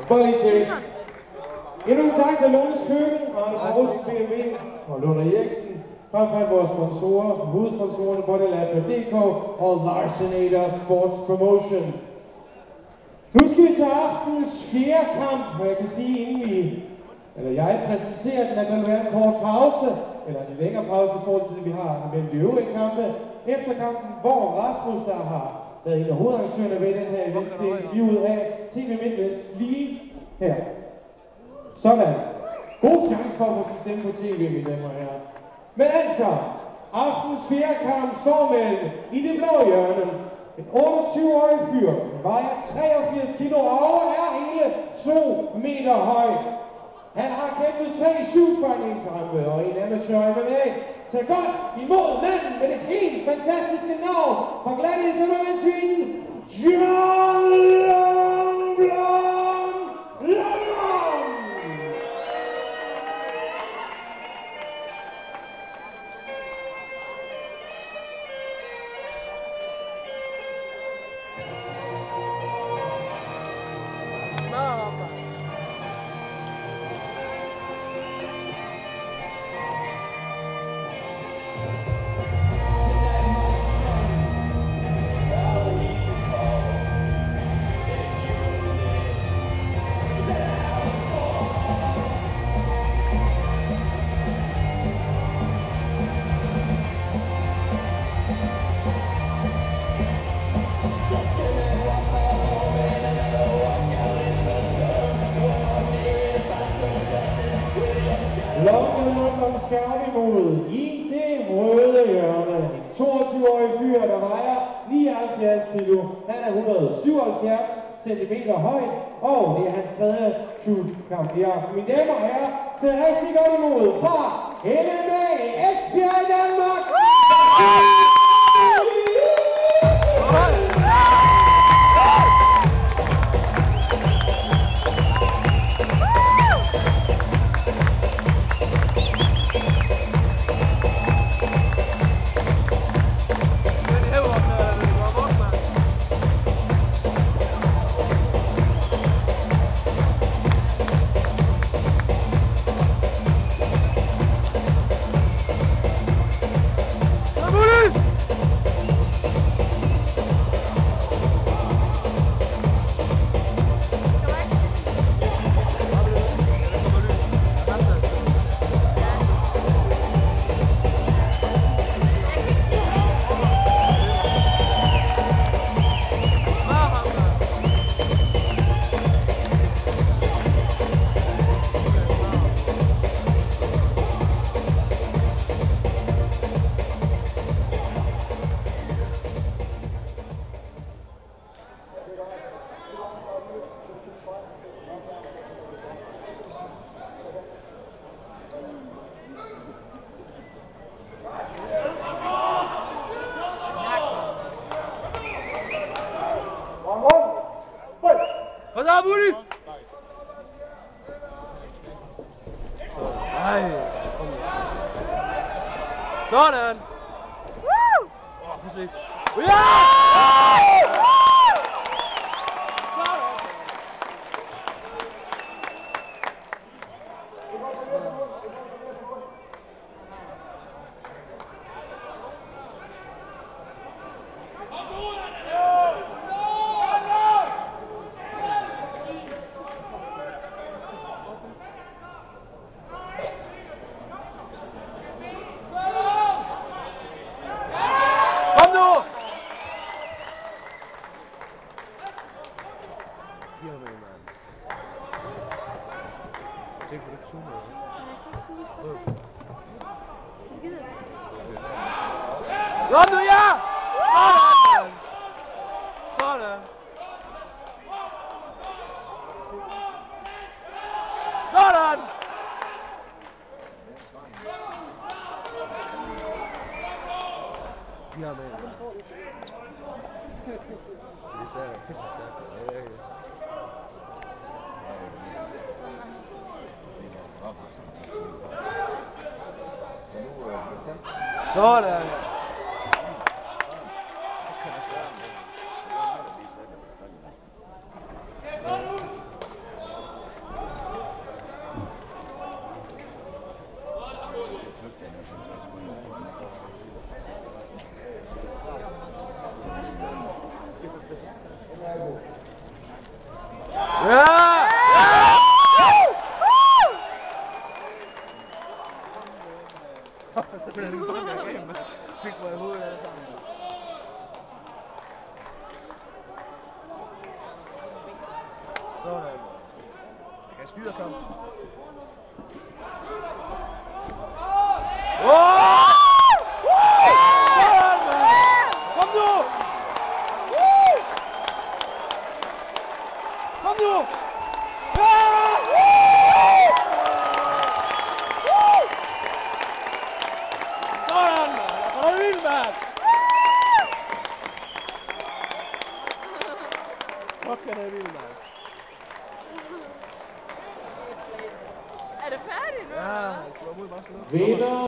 Prøv lige til. Endnu en tak til Lundes Køkken, Anders Rosen BMW og Lund Eriksen. Frem for vores sponsorer, hovedsponsorerne Bodylab.dk og Larsenator Sports Promotion. Nu skal vi til aftenens fjerde kamp, og jeg kan sige, inden jeg præsenterer den, at der vil være en kort pause, eller en længere pause i forhold til det, vi har mellem de øvrige kampe. Efter kampen, hvor Rasmus, der har været en af hovedarrangørerne ved den her event, det er interviewet af TV Midtvest lige her. Sådan. God chance for at få sin stemme på tv, mine damer og herrer. Men altså, aftens fjerde kamp står mellem i det blå hjørne. En 28-årig fyr, vejer 83 kilo og er hele 2 meter høj. Han har kæmpet 3 shootfighting-kampe og en amatør MMA. Tag godt imod manden med det helt fantastiske navn fra Gladiator-maskinen, John Long. Long skal op imod i det røde hjørne. En 22-årig fyr, der vejer 79 kilo. Han er 177 cm høj, og det er hans tredje shootkamp i aften. Mine damer og herrer, så rigtig godt imod fra MMA Esbjerg Danmark. Hvad så, Bully? Ej. Sådan. Woo! Prøv at se. Ja! Kom nu, ja! Sådan! Sådan! Sådan! Ja, men. Det er pisse stærkt. Sådan! Sådan. Jeg kan skyde og komme. Kom nu! Kom nu! Sådan, mand! Hvor er vildt, mand! Fuck, er det vildt, mand! Er det færdigt nu? Ja, jeg slår mod bare sådan noget. Vinder